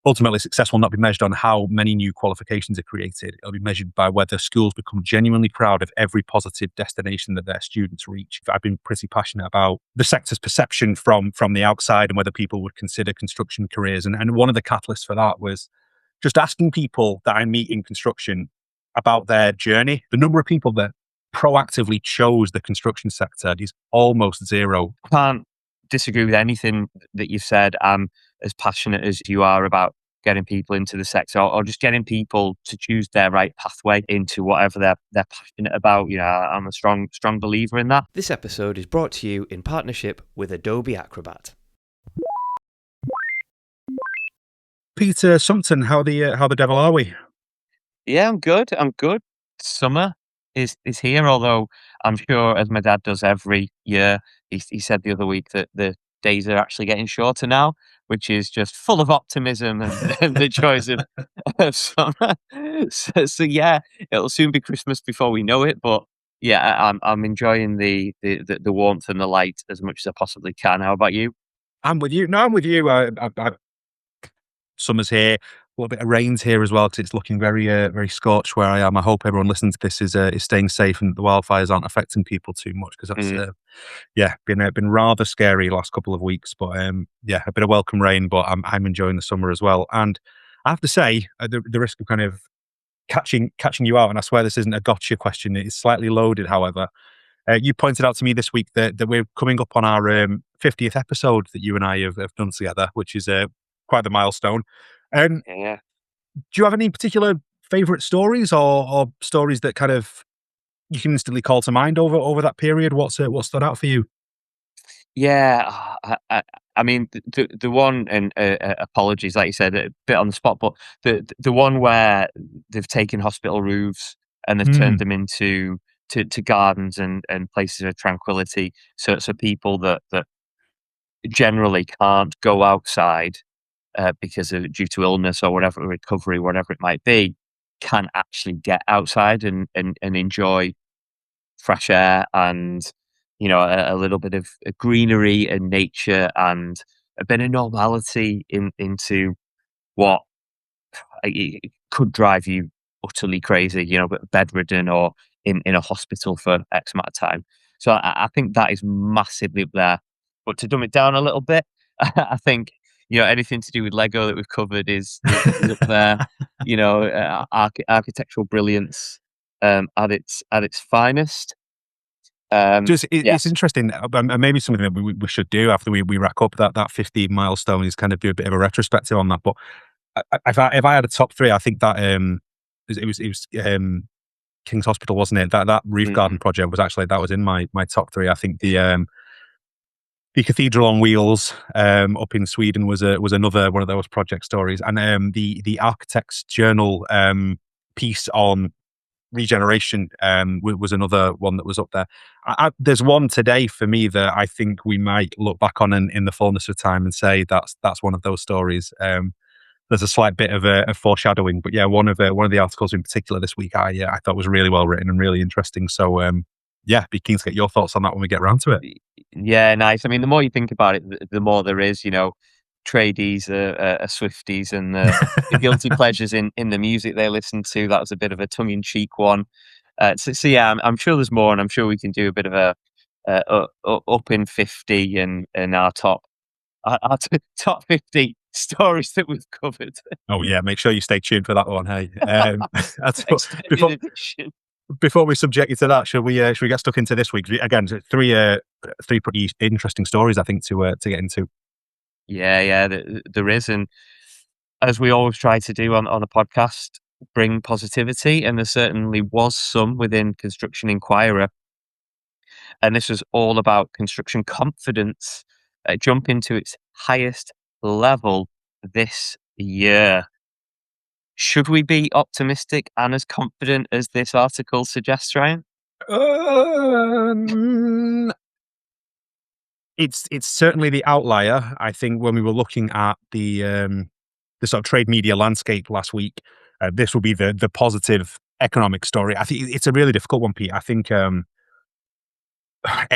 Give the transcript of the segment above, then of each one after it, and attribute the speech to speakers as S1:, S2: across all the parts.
S1: ultimately success will not be measured on how many new qualifications are created. It'll be measured by whether schools become genuinely proud of every positive destination that their students reach. I've been pretty passionate about the sector's perception from the outside and whether people would consider construction careers. And one of the catalysts for that was just asking people that I meet in construction about their journey. The number of people that proactively chose the construction sector is almost zero.
S2: Can't disagree with anything that you've said. I'm as passionate as you are about getting people into the sector, or just getting people to choose their right pathway into whatever they're passionate about. I'm a strong believer in that.
S3: This episode is brought to you in partnership with Adobe Acrobat.
S1: Peter Sumpton, how the devil are we?
S2: Yeah, I'm good. Summer is here, although I'm sure, as my dad does every year, he said the other week that the days are actually getting shorter now, which is just full of optimism and the joys of summer. So yeah, it'll soon be Christmas before we know it, but yeah, I'm enjoying the warmth and the light as much as I possibly can. How about you?
S1: I'm with you. No, I'm with you. Summer's here. A little bit of rain's here as well because it's looking very scorched where I am. I hope everyone listening to this is staying safe and the wildfires aren't affecting people too much because that's been rather scary the last couple of weeks. But a bit of welcome rain. But I'm enjoying the summer as well. And I have to say, the risk of kind of catching you out, and I swear this isn't a gotcha question. It is slightly loaded, however. You pointed out to me this week that we're coming up on our 50th episode that you and I have done together, which is quite the milestone.
S2: Yeah.
S1: Do you have any particular favourite stories or stories that kind of you can instantly call to mind over that period? What stood out for you?
S2: Yeah, I mean the one, and apologies, like you said, a bit on the spot, but the one where they've taken hospital roofs and they've turned them into to gardens and places of tranquility, so people that generally can't go outside due to illness or whatever, recovery, whatever it might be, can actually get outside and enjoy fresh air and a little bit of greenery and nature and a bit of normality into what it could drive you utterly crazy, bedridden or in a hospital for X amount of time. So I think that is massively up there. But to dumb it down a little bit, I think anything to do with Lego that we've covered is up there. Architectural brilliance at its finest.
S1: It's interesting, and maybe something that we should do after we rack up that 50 milestone is kind of do a bit of a retrospective on that. But if I had a top three, I think that it was King's Hospital, wasn't it? That roof garden project was in my top three. I think the Cathedral on Wheels up in Sweden was another one of those project stories, and the Architects Journal piece on regeneration was another one that was up there. There's one today for me that I think we might look back on in the fullness of time and say that's one of those stories. There's a slight bit of a foreshadowing, but yeah, one of the articles in particular this week I thought was really well written and really interesting. So be keen to get your thoughts on that when we get around to it.
S2: Yeah, nice. I mean, the more you think about it, the more there is. Tradies are Swifties, and the guilty pleasures in the music they listen to. That was a bit of a tongue-in-cheek one. So yeah, I'm sure there's more, and I'm sure we can do a bit of a up in 50 and our top 50 stories that we've covered.
S1: Oh yeah, make sure you stay tuned for that one. Hey, before we subject you to that, should we get stuck into this week? Again, three pretty interesting stories, I think, to get into.
S2: Yeah, there is, and as we always try to do on a podcast, bring positivity, and there certainly was some within Construction Inquirer, and this was all about construction confidence jumping to its highest level this year. Should we be optimistic and as confident as this article suggests, Ryan?
S1: It's certainly the outlier. I think when we were looking at the sort of trade media landscape last week, this will be the positive economic story. I think it's a really difficult one, Pete. I think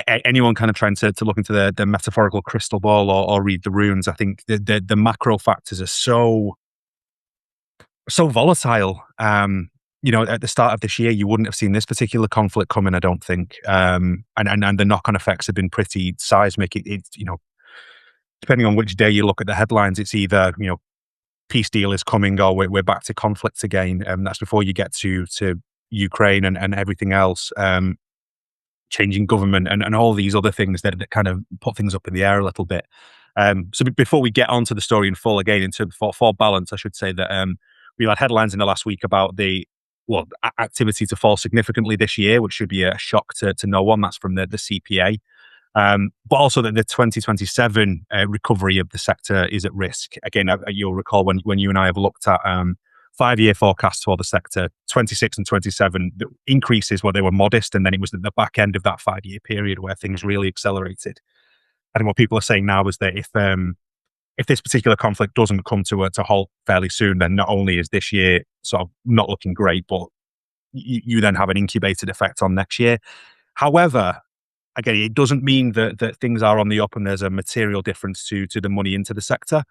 S1: anyone kind of trying to look into the metaphorical crystal ball or read the runes, I think the macro factors are so so volatile. At the start of this year, you wouldn't have seen this particular conflict coming, I don't think. And the knock-on effects have been pretty seismic. Depending on which day you look at the headlines, it's either, peace deal is coming or we're back to conflict again. That's before you get to Ukraine and everything else, changing government and all these other things that kind of put things up in the air a little bit. So before we get onto the story in full, again, in terms for balance, I should say that we had headlines in the last week about the activity to fall significantly this year, which should be a shock to no one. That's from the CPA. But also that the 2027 recovery of the sector is at risk. Again, you'll recall when you and I have looked at 5-year forecasts for the sector, 26 and 27, the increases where they were modest, and then it was at the back end of that 5-year period where things really accelerated. I think what people are saying now is that if this particular conflict doesn't come to a halt fairly soon, then not only is this year sort of not looking great, but you then have an incubated effect on next year. However, again, it doesn't mean that things are on the up and there's a material difference to the money into the sector.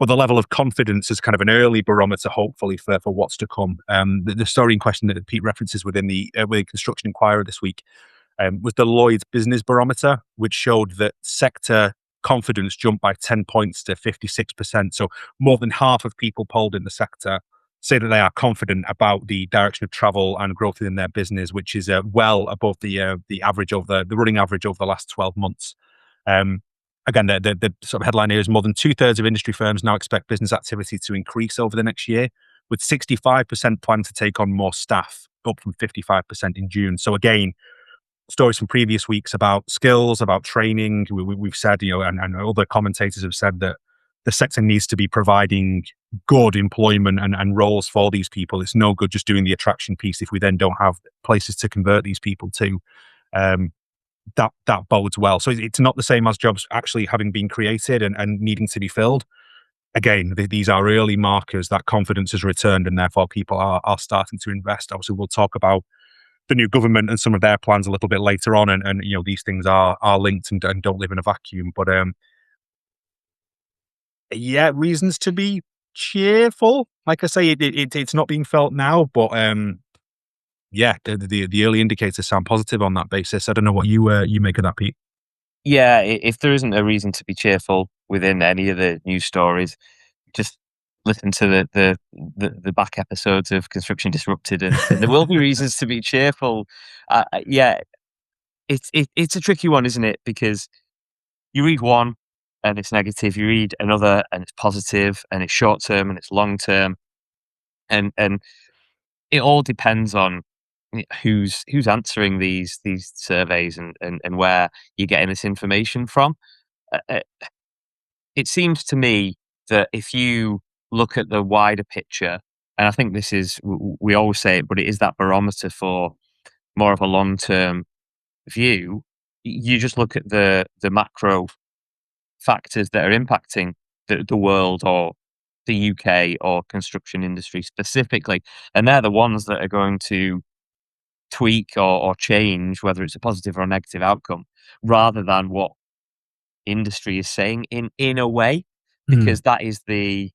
S1: But the level of confidence is kind of an early barometer, hopefully, for what's to come. The story in question that Pete references within the Construction Inquirer this week was the Lloyds Business Barometer, which showed that sector confidence jumped by 10 points to 56%. So more than half of people polled in the sector say that they are confident about the direction of travel and growth in their business, which is well above the average of the running average over the last 12 months. Again, the sort of headline here is more than 2/3 of industry firms now expect business activity to increase over the next year, with 65% plan to take on more staff, up from 55% in June. So again, stories from previous weeks about skills, about training. We've said, and other commentators have said that the sector needs to be providing good employment and roles for these people. It's no good just doing the attraction piece if we then don't have places to convert these people to. That bodes well. So it's not the same as jobs actually having been created and needing to be filled. Again, these are early markers that confidence has returned and therefore people are starting to invest. Obviously, we'll talk about the new government and some of their plans a little bit later on. And these things are linked and don't live in a vacuum. But reasons to be cheerful. Like I say, it's not being felt now, but the early indicators sound positive on that basis. I don't know what you make of that, Pete.
S2: Yeah, if there isn't a reason to be cheerful within any of the news stories, just listen to the back episodes of Construction Disrupted, and there will be reasons to be cheerful. It's a tricky one, isn't it? Because you read one and it's negative, you read another and it's positive, and it's short term and it's long term, and it all depends on who's answering these surveys and where you're getting this information from. It seems to me that if you look at the wider picture, and I think this is, we always say it, but it is that barometer for more of a long-term view. You just look at the macro factors that are impacting the world or the UK or construction industry specifically, and they're the ones that are going to tweak or change whether it's a positive or a negative outcome, rather than what industry is saying in a way, because that's the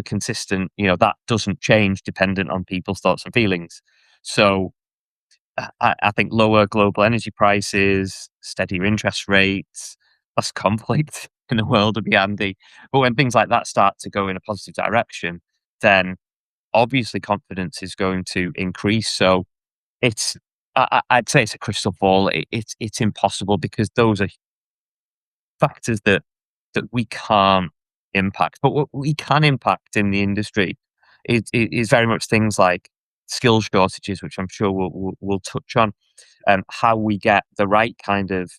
S2: consistent, that doesn't change dependent on people's thoughts and feelings. So I think lower global energy prices, steadier interest rates, less conflict in the world would be handy. But when things like that start to go in a positive direction, then obviously confidence is going to increase. So I'd say it's a crystal ball. It's impossible, because those are factors that we can't impact. But what we can impact in the industry is very much things like skill shortages, which I'm sure we'll touch on, and how we get the right kind of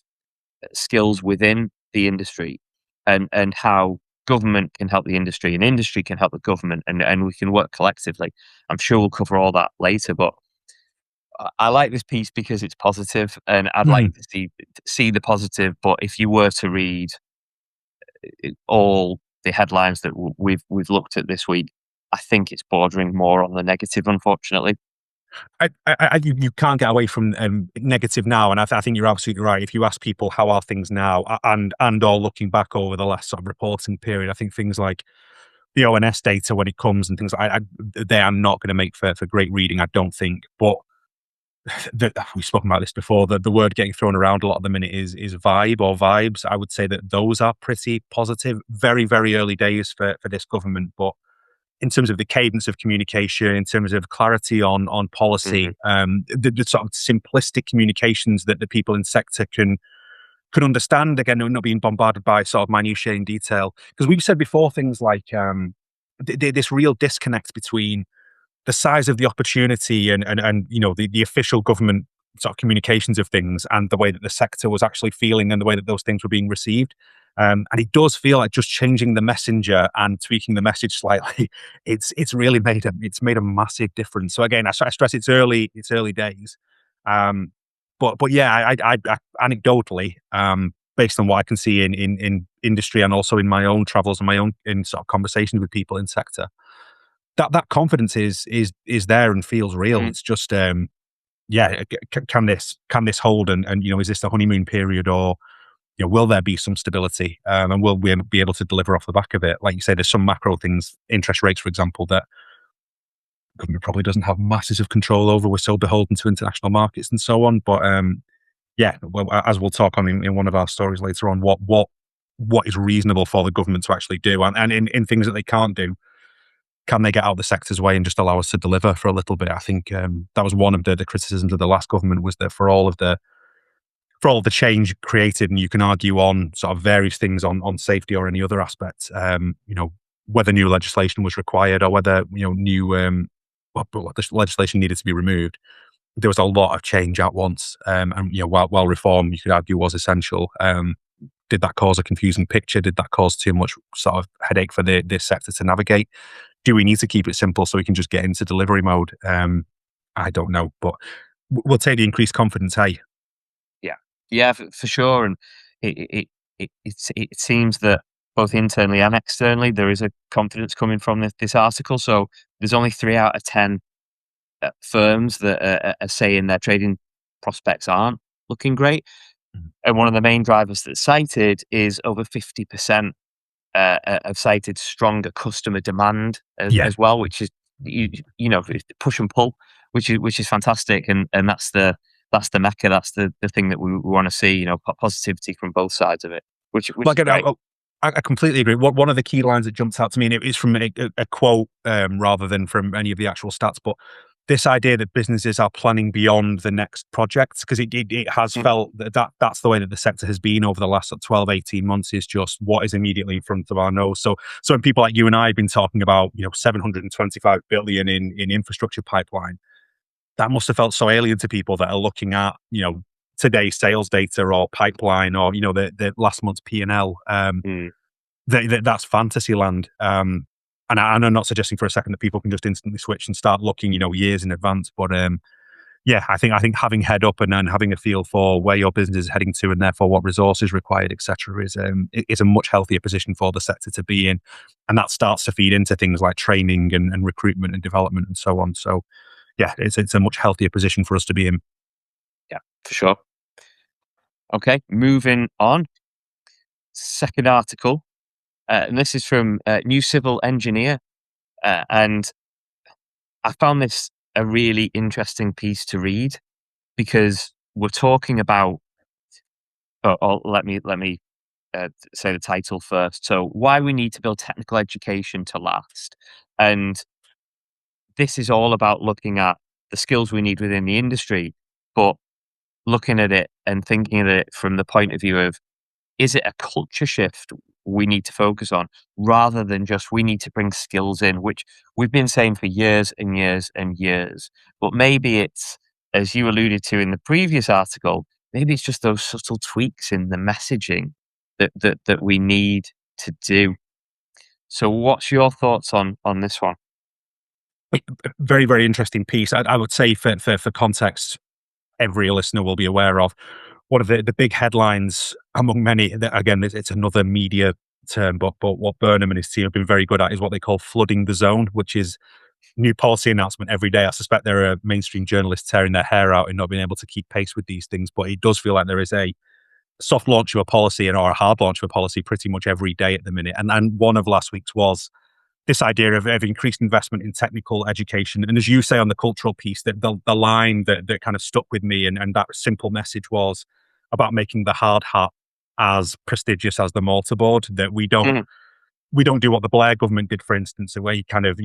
S2: skills within the industry, and how government can help the industry and industry can help the government, and we can work collectively. I'm sure we'll cover all that later, but I like this piece because it's positive, and I'd like to see the positive. But if you were to read all the headlines that we've looked at this week, I think it's bordering more on the negative, unfortunately.
S1: You can't get away from negative now, and I think you're absolutely right. If you ask people how are things now, and or looking back over the last sort of reporting period, I think things like the ONS data when it comes and things like they are not going to make for great reading, I don't think. But we've spoken about this before, the word getting thrown around a lot at the minute is vibe or vibes. I would say that those are pretty positive. Very, very early days for this government, but in terms of the cadence of communication, in terms of clarity on policy, the sort of simplistic communications that the people in sector can understand, again, not being bombarded by sort of minutiae in detail. Because we've said before things like this real disconnect between the size of the opportunity and the official government sort of communications of things and the way that the sector was actually feeling and the way that those things were being received. And it does feel like just changing the messenger and tweaking the message slightly, it's really made a massive difference. So again, I stress it's early days. But yeah, I anecdotally, based on what I can see in industry and also in my own travels and my own in sort of conversations with people in sector, that confidence is there and feels real. It's just can this hold and is this the honeymoon period, or will there be some stability, and will we be able to deliver off the back of it? Like you say, there's some macro things, interest rates, for example, that government probably doesn't have masses of control over. We're so beholden to international markets and so on. But well, as we'll talk on in one of our stories later on, what is reasonable for the government to actually do, and in things that they can't do, can they get out of the sector's way and just allow us to deliver for a little bit? I think that was one of the criticisms of the last government, was that for all of the change created, and you can argue on sort of various things on safety or any other aspects, whether new legislation was required or whether new legislation needed to be removed. There was a lot of change at once, and while reform, you could argue, was essential, did that cause a confusing picture? Did that cause too much sort of headache for this sector to navigate? Do we need to keep it simple so we can just get into delivery mode? I don't know, but we'll take the increased confidence. Hey,
S2: yeah, for sure. And it seems that both internally and externally there is a confidence coming from this article. So there's only 3 out of 10 firms that are saying their trading prospects aren't looking great. And one of the main drivers that's cited is over 50% have cited stronger customer demand as well, which is push and pull, which is fantastic, and that's the mecca, that's the thing that we want to see, positivity from both sides of it, which is great.
S1: I completely agree. One of the key lines that jumped out to me, and it is from a quote rather than from any of the actual stats, but this idea that businesses are planning beyond the next project, because it has felt that's the way that the sector has been over the last 12, 18 months, is just what is immediately in front of our nose. So when people like you and I have been talking about 725 billion in infrastructure pipeline, that must have felt so alien to people that are looking at today's sales data or pipeline or the last month's P&L. That's fantasy land. And I'm not suggesting for a second that people can just instantly switch and start looking, years in advance. But I think having head up and then having a feel for where your business is heading to, and therefore what resources required, etc., is a much healthier position for the sector to be in, and that starts to feed into things like training and recruitment and development and so on. So, it's a much healthier position for us to be in.
S2: Yeah, for sure. Okay, moving on. Second article. And this is from New Civil Engineer, and I found this a really interesting piece to read, because we're talking about. Let me say the title first. So, why we need to build technical education to last, and this is all about looking at the skills we need within the industry, but looking at it and thinking of it from the point of view of, is it a culture shift we need to focus on, rather than just we need to bring skills in, which we've been saying for years and years and years. But maybe it's, as you alluded to in the previous article, maybe it's just those subtle tweaks in the messaging that we need to do. So what's your thoughts on this one?
S1: Very, very interesting piece. I would say for context, every listener will be aware of one of the big headlines among many. Again, it's another media term, but what Burnham and his team have been very good at is what they call flooding the zone, which is new policy announcement every day. I suspect there are mainstream journalists tearing their hair out and not being able to keep pace with these things, but it does feel like there is a soft launch of a policy or a hard launch of a policy pretty much every day at the minute. And one of last week's was this idea of increased investment in technical education. And as you say on the cultural piece, that the line that kind of stuck with me, and that simple message was about making the hard hat as prestigious as the mortarboard. That we don't do what the Blair government did, for instance, where you kind of,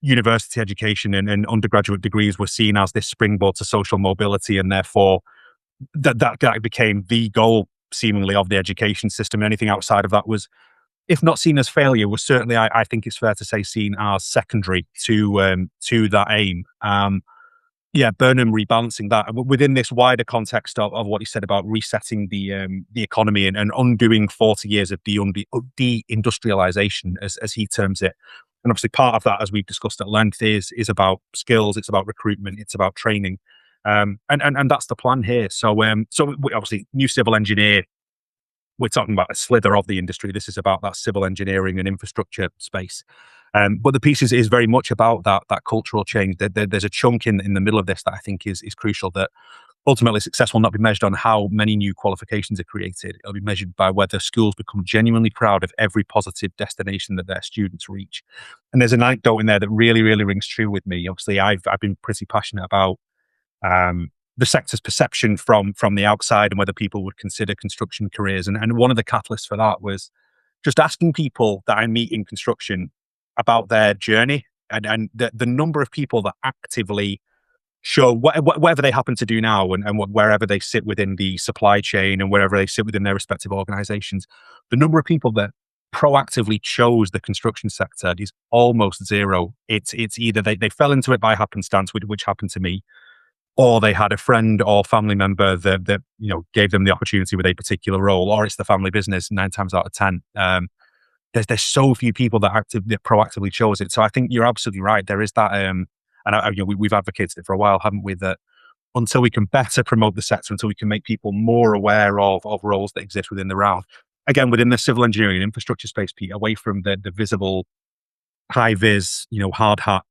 S1: university education and undergraduate degrees were seen as this springboard to social mobility, and therefore that became the goal seemingly of the education system. Anything outside of that was, if not seen as failure, was certainly, I think it's fair to say, seen as secondary to that aim. Burnham rebalancing that within this wider context of what he said about resetting the economy and undoing 40 years of deindustrialization, as he terms it. And obviously part of that, as we've discussed at length, is about skills, it's about recruitment, it's about training. And that's the plan here. So obviously new civil engineer, we're talking about a slither of the industry. This is about that civil engineering and infrastructure space. But the piece is very much about that cultural change. There's a chunk in the middle of this that I think is crucial, that ultimately success will not be measured on how many new qualifications are created. It'll be measured by whether schools become genuinely proud of every positive destination that their students reach. And there's an anecdote in there that really, really rings true with me. Obviously, I've been pretty passionate about the sector's perception from the outside and whether people would consider construction careers. And one of the catalysts for that was just asking people that I meet in construction about their journey, and the number of people that actively show whatever they happen to do now, and wherever they sit within the supply chain and wherever they sit within their respective organizations, the number of people that proactively chose the construction sector is almost zero. It's either they fell into it by happenstance, which happened to me, or they had a friend or family member that gave them the opportunity with a particular role, or it's the family business 9 times out of 10. There's so few people that proactively chose it. So I think you're absolutely right. There is that, and we've advocated it for a while, haven't we? That until we can better promote the sector, until we can make people more aware of roles that exist within the realm, again within the civil engineering and infrastructure space, Pete, away from the visible high vis, hard hat,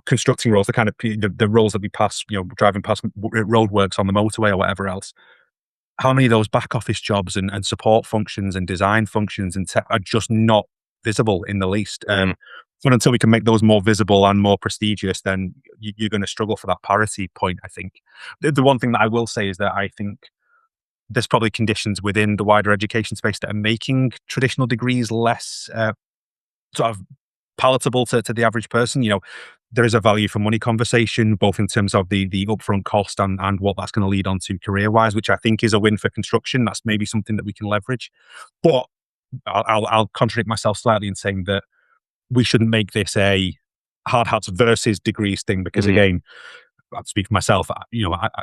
S1: constructing roles, the kind of the roles that we pass, driving past roadworks on the motorway or whatever else. How many of those back office jobs and support functions and design functions and tech are just not visible in the least? But until we can make those more visible and more prestigious, then you're going to struggle for that parity point, I think. The one thing that I will say is that I think there's probably conditions within the wider education space that are making traditional degrees less sort of palatable to the average person. There is a value for money conversation, both in terms of the upfront cost and what that's going to lead on to career-wise, which I think is a win for construction. That's maybe something that we can leverage. But I'll contradict myself slightly in saying that we shouldn't make this a hard hats versus degrees thing, because again, I'll speak for myself.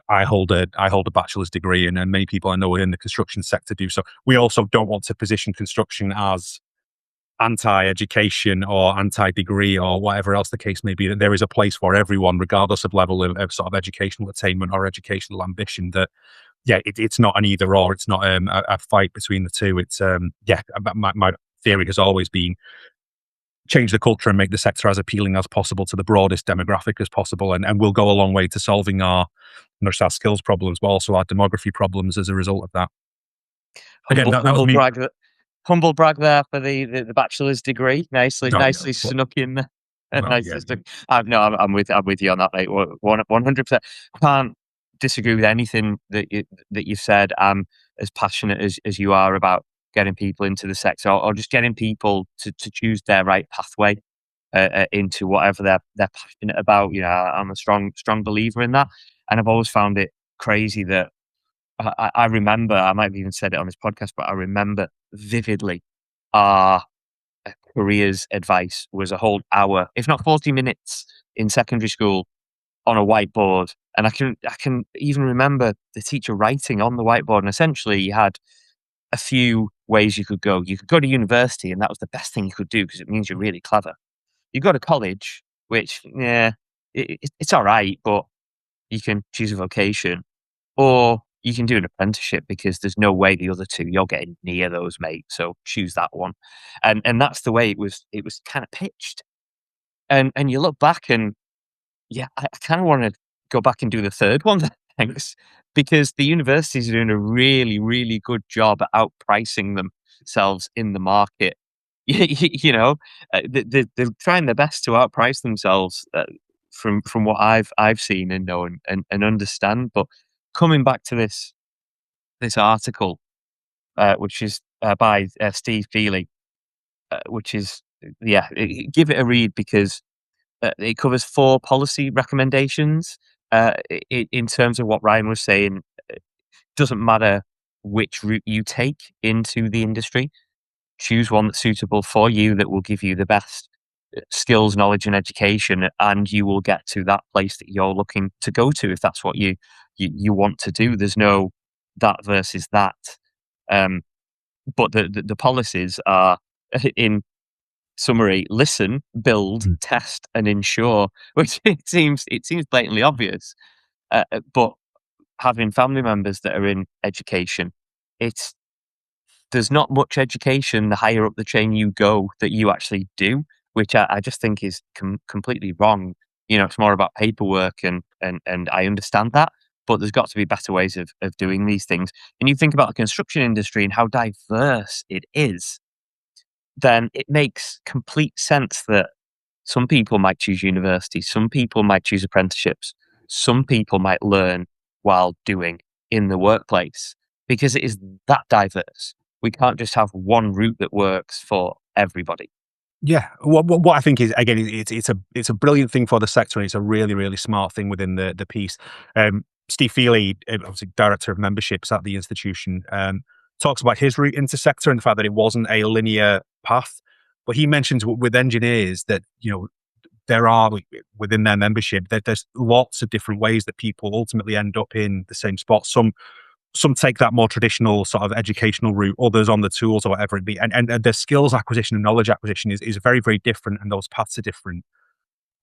S1: I hold a bachelor's degree, and many people I know in the construction sector do. So we also don't want to position construction as anti-education or anti-degree or whatever else the case may be. That there is a place for everyone, regardless of level of sort of educational attainment or educational ambition. That it's not an either or. It's not a fight between the two. It's my theory has always been change the culture and make the sector as appealing as possible to the broadest demographic as possible, and we'll go a long way to solving our not just our skills problems but also our demography problems as a result of that. Again, that was me.
S2: Humble brag there for the bachelor's degree. Nicely snuck in there. I'm with you on that, mate. 100%. Can't disagree with anything that you've said. I'm as passionate as you are about getting people into the sector, or just getting people to choose their right pathway into whatever they're passionate about. I'm a strong believer in that, and I've always found it crazy that I remember, I might have even said it on this podcast, but I remember vividly our careers advice was a whole hour, if not 40 minutes in secondary school on a whiteboard. And I can even remember the teacher writing on the whiteboard, and essentially you had a few ways you could go. You could go to university, and that was the best thing you could do because it means you're really clever. You go to college, which, it's all right, but you can choose a vocation, or you can do an apprenticeship, because there's no way the other two you're getting near those, mate. So choose that one. And that's the way it was kind of pitched. And you look back and I kind of want to go back and do the third one. Thanks. Because the universities are doing a really, really good job at outpricing themselves in the market They're trying their best to outprice themselves, from what I've seen and know and understand. But coming back to this article, which is by Steve Feely, which is give it a read, because it covers 4 policy recommendations in terms of what Ryan was saying. It doesn't matter which route you take into the industry. Choose one that's suitable for you, that will give you the best skills, knowledge, and education, and you will get to that place that you're looking to go to, if that's what you want to do. There's no that versus that. But the policies are, in summary: listen, build, test, and ensure. Which it seems blatantly obvious, but having family members that are in education, it's there's not much education the higher up the chain you go that you actually do, which I just think is completely wrong. It's more about paperwork, and I understand that, but there's got to be better ways of doing these things. And you think about the construction industry and how diverse it is, then it makes complete sense that some people might choose university, some people might choose apprenticeships, some people might learn while doing in the workplace, because it is that diverse. We can't just have one route that works for everybody.
S1: Yeah, what I think is, again, it's a brilliant thing for the sector, and it's a really, really smart thing within the piece. Steve Feely, obviously director of memberships at the institution, talks about his route into sector and the fact that it wasn't a linear path. But he mentions with engineers that there are, within their membership, that there's lots of different ways that people ultimately end up in the same spot. Some take that more traditional sort of educational route, others on the tools or whatever it be. And the skills acquisition and knowledge acquisition is very, very different, and those paths are different.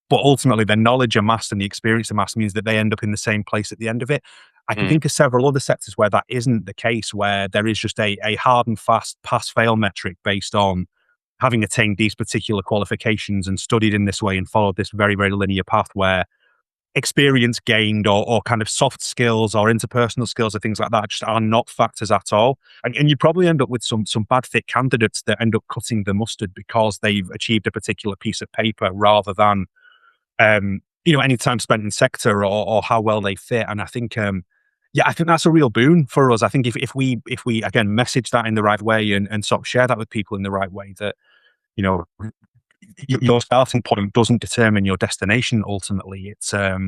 S1: But ultimately, the knowledge amassed and the experience amassed means that they end up in the same place at the end of it. I can think of several other sectors where that isn't the case, where there is just a hard and fast pass-fail metric based on having attained these particular qualifications and studied in this way and followed this very, very linear path, where experience gained or kind of soft skills or interpersonal skills or things like that just are not factors at all. And you probably end up with some bad fit candidates that end up cutting the mustard because they've achieved a particular piece of paper rather than any time spent in sector or how well they fit. And I think I think that's a real boon for us. I think if we again message that in the right way and sort of share that with people in the right way, that your starting point doesn't determine your destination. Ultimately, it's I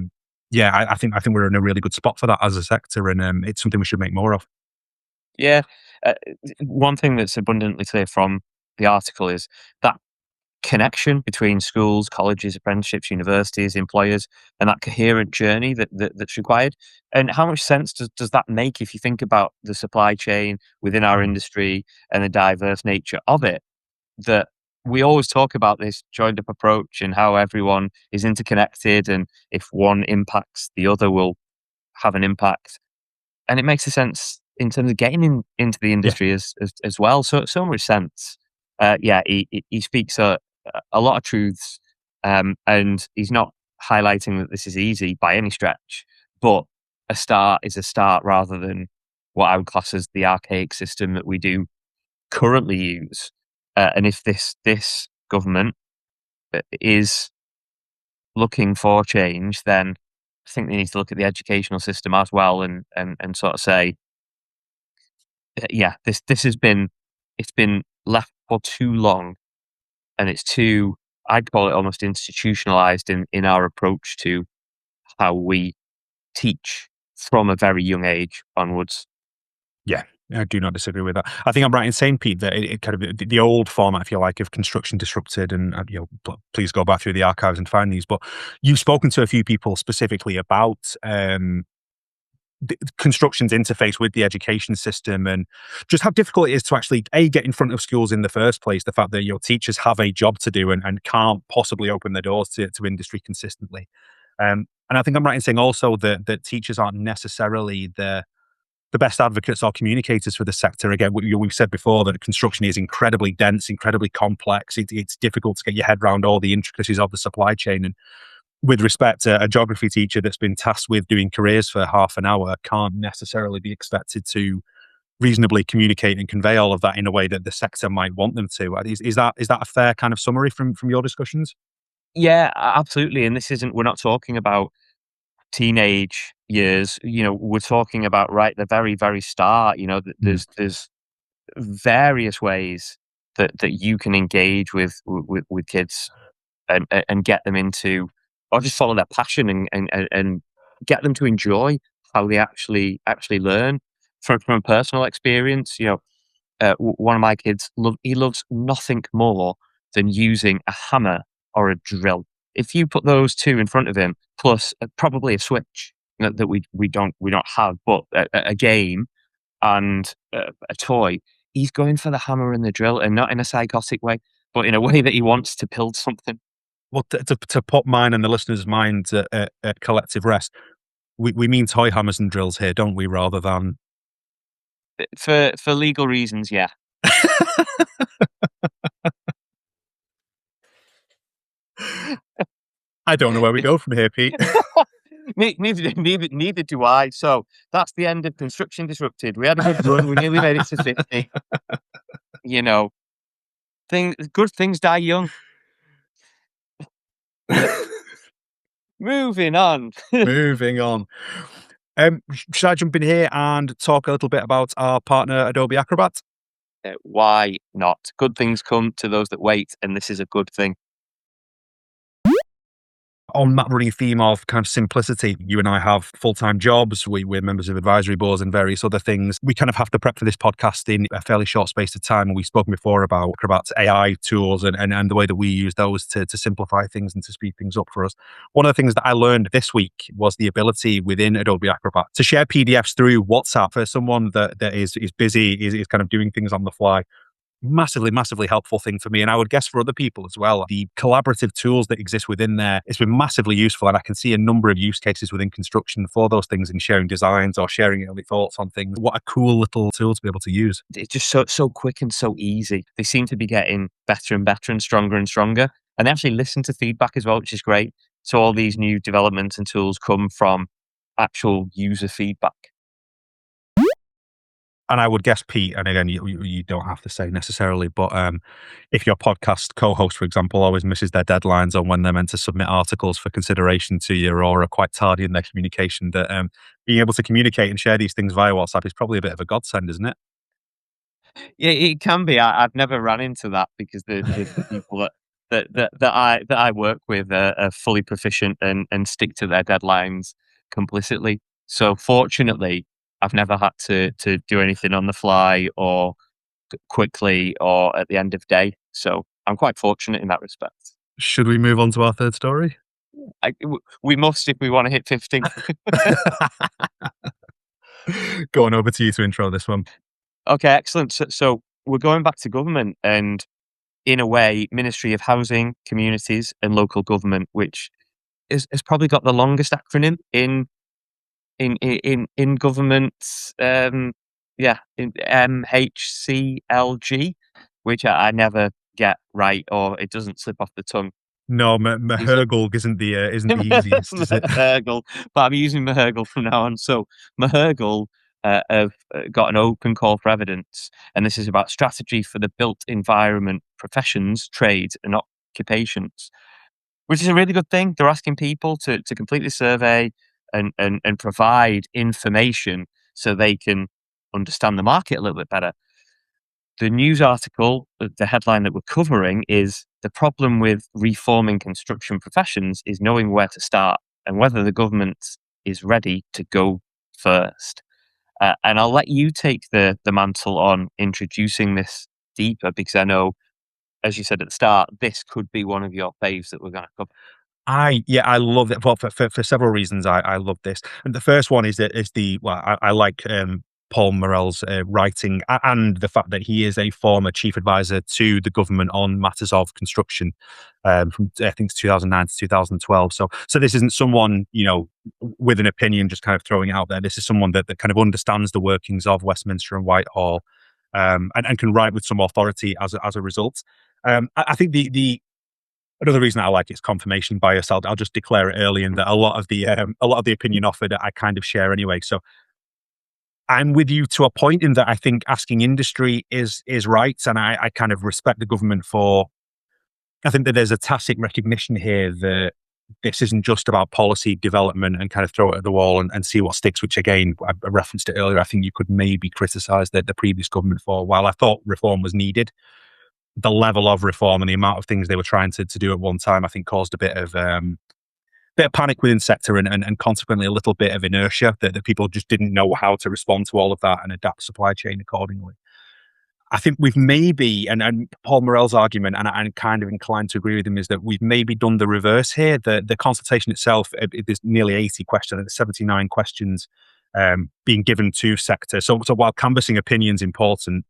S1: think we're in a really good spot for that as a sector, and it's something we should make more of.
S2: Yeah, one thing that's abundantly clear from the article is that connection between schools, colleges, apprenticeships, universities, employers, and that coherent journey that's required. And how much sense does that make if you think about the supply chain within our industry and the diverse nature of it? That we always talk about this joined up approach and how everyone is interconnected, and if one impacts, the other will have an impact. And it makes a sense in terms of getting into the industry as well. So much sense. He speaks a lot of truths, and he's not highlighting that this is easy by any stretch, but a start is a start rather than what I would class as the archaic system that we do currently use. And if this government is looking for change, then I think they need to look at the educational system as well, and sort of say, this has been left for too long, and it's too, I'd call it almost institutionalized in our approach to how we teach from a very young age onwards.
S1: Yeah, I do not disagree with that. I think I'm right in saying, Pete, that it kind of the old format, if you like, of construction disrupted, and please go back through the archives and find these. But you've spoken to a few people specifically about the construction's interface with the education system, and just how difficult it is to actually get in front of schools in the first place. The fact that your teachers have a job to do and can't possibly open their doors to industry consistently. And I think I'm right in saying also that teachers aren't necessarily the best advocates or communicators for the sector. Again, we've said before that construction is incredibly dense, incredibly complex. It's difficult to get your head around all the intricacies of the supply chain. And with respect to a geography teacher that's been tasked with doing careers for half an hour can't necessarily be expected to reasonably communicate and convey all of that in a way that the sector might want them to. Is that a fair kind of summary from your discussions?
S2: Yeah, absolutely. And we're not talking about teenage years. We're talking about right at the very, very start. There's various ways that you can engage with kids and get them into, or just follow their passion and get them to enjoy how they actually learn from a personal experience. One of my kids loves nothing more than using a hammer or a drill. If you put those two in front of him, plus probably a switch that we don't have, but a game and a toy, he's going for the hammer and the drill, and not in a psychotic way, but in a way that he wants to build something.
S1: Well, to put mine and the listeners' minds at collective rest, we mean toy hammers and drills here, don't we? Rather than
S2: for legal reasons, yeah.
S1: I don't know where we go from here, Pete.
S2: Neither do I. So that's the end of Construction Disrupted. We had a good run. We nearly made it to 50. Good things die young. Moving on.
S1: Moving on. Should I jump in here and talk a little bit about our partner, Adobe Acrobat?
S2: Why not? Good things come to those that wait, and this is a good thing.
S1: On that running theme of kind of simplicity, you and I have full-time jobs. We're members of advisory boards and various other things. We kind of have to prep for this podcast in a fairly short space of time. And we've spoken before about Acrobat's AI tools and the way that we use those to simplify things and to speed things up for us. One of the things that I learned this week was the ability within Adobe Acrobat to share PDFs through WhatsApp for someone that is busy, is kind of doing things on the fly. Massively helpful thing for me, and I would guess for other people as well. The collaborative tools that exist within there, it's been massively useful, and I can see a number of use cases within construction for those things, in sharing designs or sharing early thoughts on things. What a cool little tool to be able to use.
S2: It's just so quick and so easy. They seem to be getting better and better and stronger, and they actually listen to feedback as well, which is great. So all these new developments and tools come from actual user feedback.
S1: And I would guess, Pete, and again, you don't have to say necessarily, but if your podcast co-host, for example, always misses their deadlines on when they're meant to submit articles for consideration to you, or are quite tardy in their communication, that being able to communicate and share these things via WhatsApp is probably a bit of a godsend, isn't it?
S2: Yeah, it can be. I've never ran into that because the people that I work with are fully proficient and stick to their deadlines complicitly. So fortunately, I've never had to do anything on the fly or quickly or at the end of day. So I'm quite fortunate in that respect.
S1: Should we move on to our third story?
S2: We must if we want to hit 50.
S1: Go on, over to you to intro this one.
S2: Okay, excellent. So we're going back to government, and in a way, Ministry of Housing, Communities and Local Government, which has probably got the longest acronym in government, in MHCLG, which I never get right, or it doesn't slip off the tongue.
S1: No, Mahergul isn't the easiest, is it?
S2: Mahergul, but I'm using Mahergul from now on. So Mahergul have got an open call for evidence, and this is about strategy for the built environment professions, trades and occupations, which is a really good thing. They're asking people to complete the survey and provide information so they can understand the market a little bit better. The news article, the headline that we're covering is the problem with reforming construction professions is knowing where to start and whether the government is ready to go first. And I'll let you take the mantle on introducing this deeper, because I know, as you said at the start, this could be one of your faves that we're going to cover.
S1: I love it. Well, for several reasons, I love this. And the first one is that I like Paul Morell's writing, and the fact that he is a former chief advisor to the government on matters of construction from I think 2009 to 2012. So this isn't someone with an opinion just kind of throwing it out there. This is someone that kind of understands the workings of Westminster and Whitehall, and can write with some authority as a result. I think another reason I like it is confirmation bias. I'll just declare it early, and that a lot of the opinion offered I kind of share anyway. So I'm with you to a point in that I think asking industry is right, and I kind of respect the government for. I think that there's a tacit recognition here that this isn't just about policy development and kind of throw it at the wall and see what sticks, which again, I referenced it earlier. I think you could maybe criticize the previous government for. While I thought reform was needed, the level of reform and the amount of things they were trying to do at one time, I think caused a bit of panic within sector and consequently a little bit of inertia that people just didn't know how to respond to all of that and adapt supply chain accordingly. I think we've maybe, and Paul Morell's argument, and I'm kind of inclined to agree with him, is that we've maybe done the reverse here. The consultation itself, there's nearly 80 questions, there's 79 questions being given to sector. So while canvassing opinion's important,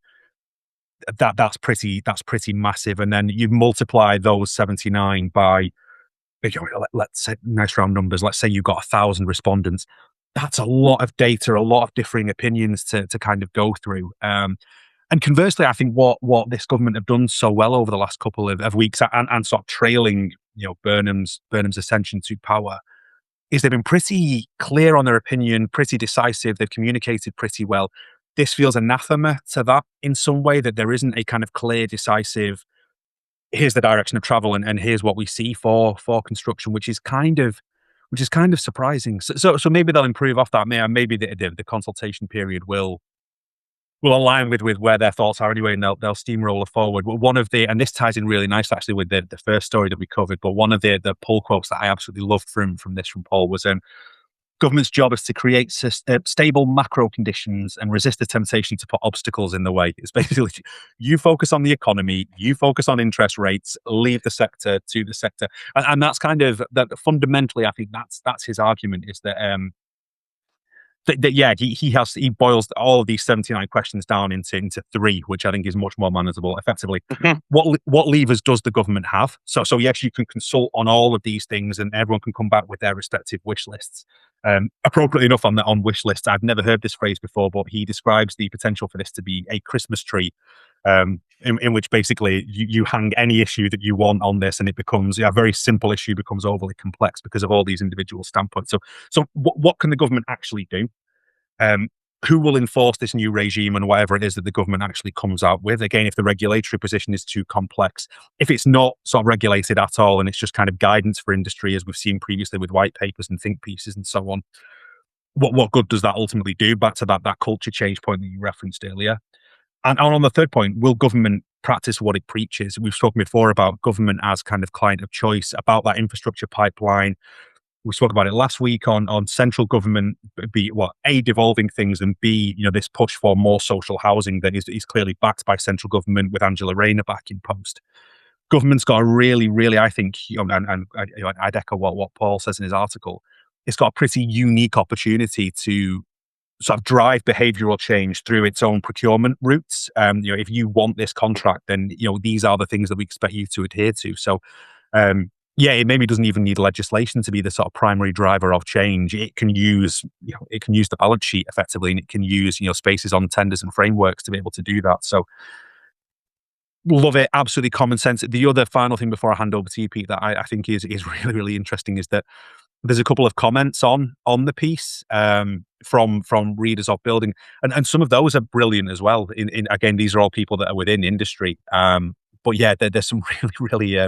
S1: that's pretty massive. And then you multiply those 79 by, let's say, nice round numbers. Let's say you've got 1,000 respondents. That's a lot of data, a lot of differing opinions to kind of go through. And conversely, I think what this government have done so well over the last couple of weeks and sort of trailing, Burnham's ascension to power, is they've been pretty clear on their opinion, pretty decisive. They've communicated pretty well. This feels anathema to that in some way, that there isn't a kind of clear, decisive, here's the direction of travel and here's what we see for construction, which is kind of surprising. So maybe they'll improve off that. Maybe the consultation period will align with where their thoughts are anyway, and they'll steamroller forward. But one of and this ties in really nice actually with the first story that we covered, but one of the pull quotes that I absolutely loved from Paul was, government's job is to create stable macro conditions and resist the temptation to put obstacles in the way. It's basically, you focus on the economy, you focus on interest rates, leave the sector to the sector. And that's kind of, that fundamentally, I think that's his argument, is that, he boils all of these 79 questions down into three, which I think is much more manageable. Effectively, what levers does the government have? So yes, you can consult on all of these things, and everyone can come back with their respective wish lists. Appropriately enough, on wish lists, I've never heard this phrase before, but he describes the potential for this to be a Christmas tree, in which basically you hang any issue that you want on this, and it becomes a very simple issue becomes overly complex because of all these individual standpoints. So what can the government actually do? Who will enforce this new regime and whatever it is that the government actually comes out with? Again, if the regulatory position is too complex, if it's not sort of regulated at all and it's just kind of guidance for industry, as we've seen previously with white papers and think pieces and so on, what good does that ultimately do? Back to that culture change point that you referenced earlier. And on the third point, will government practice what it preaches? We've spoken before about government as kind of client of choice, about that infrastructure pipeline. We spoke about it last week on central government, A, devolving things, and B, this push for more social housing that is clearly backed by central government with Angela Rayner back in post. Government's got a really, really, I think, and I'd echo what Paul says in his article, it's got a pretty unique opportunity to sort of drive behavioural change through its own procurement routes. If you want this contract, then these are the things that we expect you to adhere to. So, it maybe doesn't even need legislation to be the sort of primary driver of change. It can use the balance sheet effectively, and it can use spaces on tenders and frameworks to be able to do that. So, love it. Absolutely common sense. The other final thing before I hand over to you, Pete, that I think is really, really interesting is that there's a couple of comments on the piece from readers of building, and some of those are brilliant as well. In again, these are all people that are within industry, but yeah, there's some really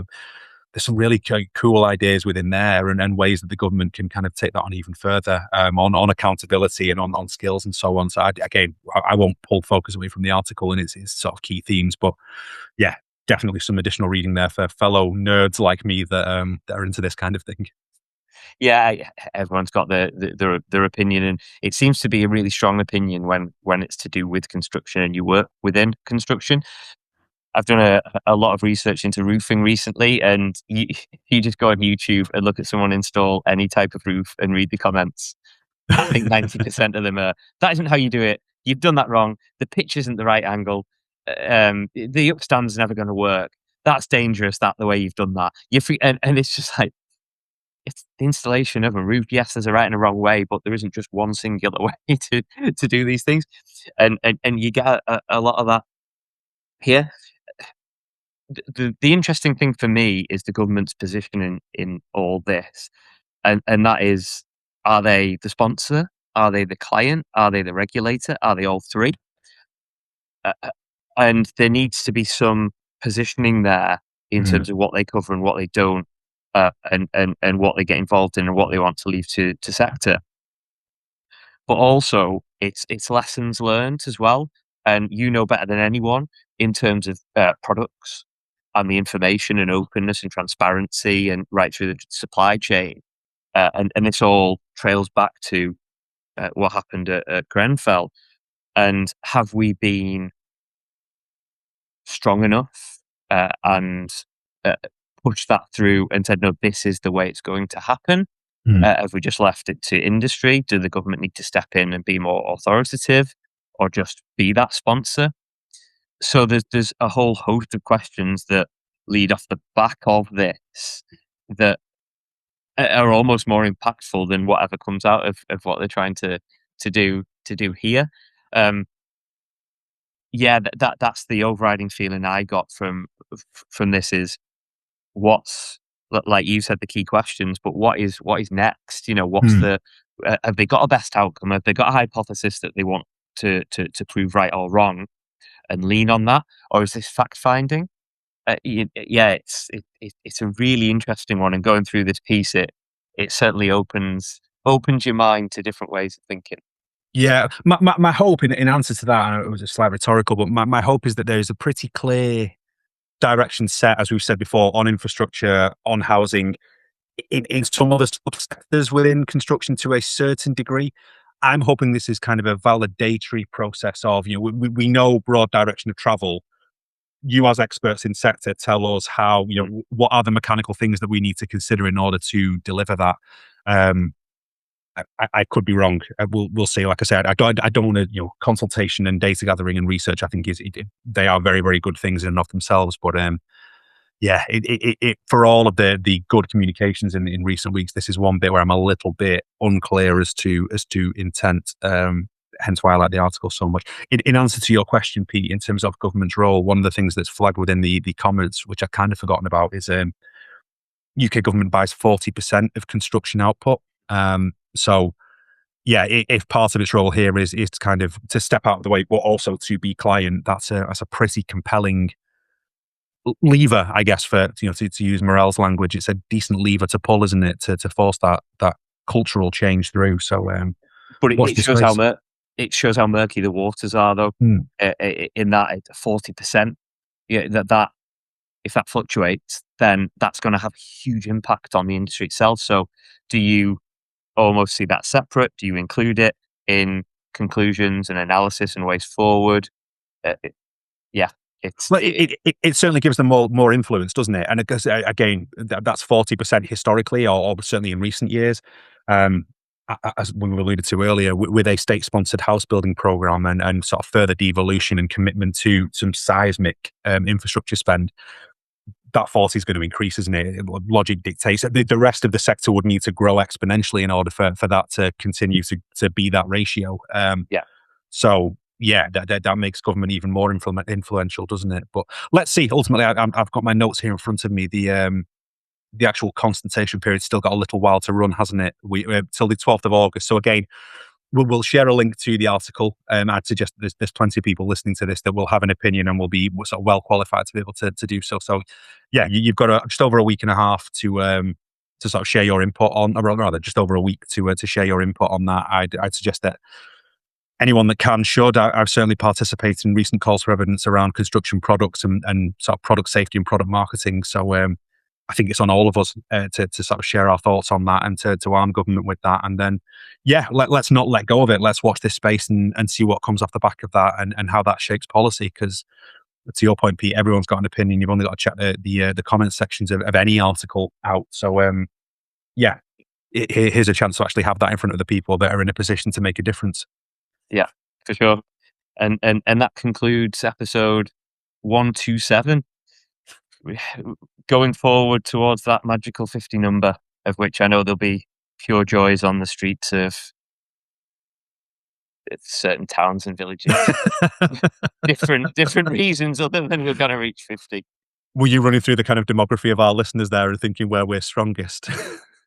S1: there's some really cool ideas within there, and ways that the government can kind of take that on even further, on accountability and on skills and so on. So I won't pull focus away from the article and its sort of key themes, but yeah, definitely some additional reading there for fellow nerds like me that are into this kind of thing.
S2: Yeah, everyone's got their opinion, and it seems to be a really strong opinion when it's to do with construction and you work within construction. I've done a lot of research into roofing recently, and you just go on YouTube and look at someone install any type of roof and read the comments. I think 90% of them are, that isn't how you do it. You've done that wrong. The pitch isn't the right angle. The upstand's never going to work. That's dangerous. The way you've done that. And it's just like, it's the installation of a roof. Yes, there's a right and a wrong way, but there isn't just one singular way to do these things. And you get a lot of that here. The interesting thing for me is the government's position in all this, and that is, are they the sponsor Are they the client? Are they the regulator? Are they all three? And there needs to be some positioning there in terms of what they cover and what they don't, and what they get involved in and what they want to leave to sector. But also, it's lessons learned as well, and you know better than anyone in terms of products and the information and openness and transparency and right through the supply chain. And this all trails back to what happened at Grenfell. And have we been strong enough and pushed that through and said, no, this is the way it's going to happen? Have we just left it to industry? Do the government need to step in and be more authoritative, or just be that sponsor? So there's a whole host of questions that lead off the back of this that are almost more impactful than whatever comes out of what they're trying to do here. That's the overriding feeling I got from this is what's, like you said, the key questions, but what is next? What's the have they got a best outcome? Have they got a hypothesis that they want to prove right or wrong and lean on that, or is this fact finding? It's a really interesting one, and going through this piece, it certainly opens your mind to different ways of thinking.
S1: Yeah, my hope in answer to that, and it was a slight rhetorical, but my hope is that there is a pretty clear direction set, as we've said before, on infrastructure, on housing, in some other sectors within construction to a certain degree. I'm hoping this is kind of a validatory process of, we know broad direction of travel. You as experts in sector tell us how, what are the mechanical things that we need to consider in order to deliver that. I could be wrong. We'll see. Like I said, I don't want to, consultation and data gathering and research, I think they are very, very good things in and of themselves. But for all of the good communications in recent weeks, this is one bit where I'm a little bit unclear as to intent. Hence why I like the article so much. In answer to your question, Pete, in terms of government's role, one of the things that's flagged within the comments, which I've kind of forgotten about, is UK government buys 40% of construction output. So, yeah, if part of its role here is kind of to step out of the way, but also to be client, that's a pretty compelling lever, I guess, for to use Morell's language. It's a decent lever to pull, isn't it, to force that cultural change through. So,
S2: but it shows how murky the waters are, though. In that 40%, that if that fluctuates, then that's going to have a huge impact on the industry itself. So, do you almost see that separate? Do you include it in conclusions and analysis and ways forward? It
S1: certainly gives them more influence, doesn't it? And because again, that's 40% historically, or certainly in recent years. As we alluded to earlier, with a state-sponsored house building program and sort of further devolution and commitment to some seismic infrastructure spend, that 40 is going to increase, isn't it? Logic dictates the rest of the sector would need to grow exponentially in order for that to continue to be that ratio. So yeah, that makes government even more influential, doesn't it? But let's see. Ultimately, I've got my notes here in front of me. The actual consultation period's still got a little while to run, hasn't it? Till the 12th of August. So again, we'll share a link to the article. I'd suggest there's plenty of people listening to this that will have an opinion and will be sort of well qualified to be able to do so. So yeah, you've got just over a week and a half to sort of share your input on, or rather just over a week to share your input on that. I'd suggest that anyone that can should. I've certainly participated in recent calls for evidence around construction products and sort of product safety and product marketing. So I think it's on all of us to sort of share our thoughts on that and to arm government with that. And then, yeah, let's not let go of it. Let's watch this space and see what comes off the back of that and how that shapes policy. Because to your point, Pete, everyone's got an opinion. You've only got to check the comment sections of any article out. So, yeah, here's a chance to actually have that in front of the people that are in a position to make a difference.
S2: Yeah, for sure. And that concludes episode 127. Going forward towards that magical 50 number, of which I know there'll be pure joys on the streets of certain towns and villages. different reasons other than we're going to reach 50.
S1: Were you running through the kind of demography of our listeners there and thinking where we're strongest?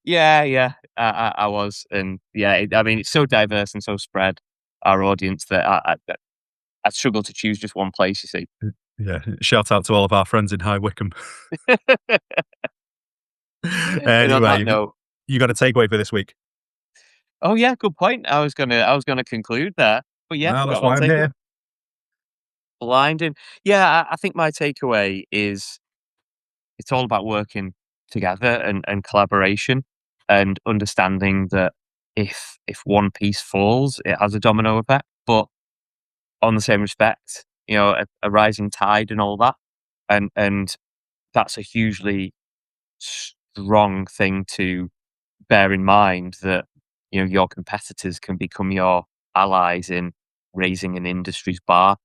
S2: Yeah, I was, and yeah, I mean, it's so diverse and so spread, our audience, that I struggle to choose just one place. You see.
S1: Yeah, shout out to all of our friends in High Wycombe.
S2: And on that
S1: Anyway,
S2: note,
S1: you got a takeaway for this week?
S2: oh yeah, good point. I was gonna conclude there, but yeah,
S1: Well,
S2: I
S1: that's
S2: got
S1: why
S2: one
S1: I'm
S2: takeaway.
S1: here.
S2: Blinding. Yeah, I think my takeaway is it's all about working together and collaboration, and understanding that if one piece falls, it has a domino effect. But on the same respect, a rising tide and all that, and that's a hugely strong thing to bear in mind, that your competitors can become your allies in raising an industry's bar,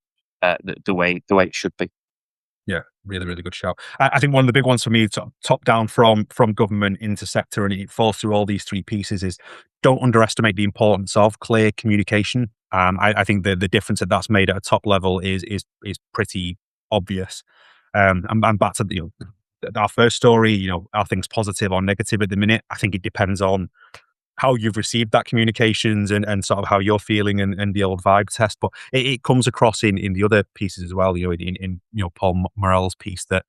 S2: the way it should be.
S1: Yeah, really, really good shout. I think one of the big ones for me, top down from government into sector, and it falls through all these three pieces, is don't underestimate the importance of clear communication. I think the difference that's made at a top level is pretty obvious. And back to our first story, are things positive or negative at the minute? I think it depends on how you've received that communications, and sort of how you're feeling, and the old vibe test. But it comes across in the other pieces as well, in Paul Morell's piece, that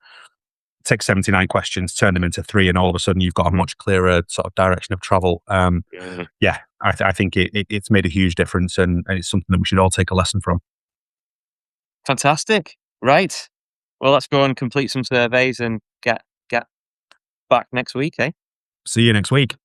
S1: take 79 questions, turn them into 3, and all of a sudden you've got a much clearer sort of direction of travel. Yeah, I think it's made a huge difference, and it's something that we should all take a lesson from.
S2: Fantastic. Right. Well, let's go and complete some surveys and get back next week, eh?
S1: See you next week.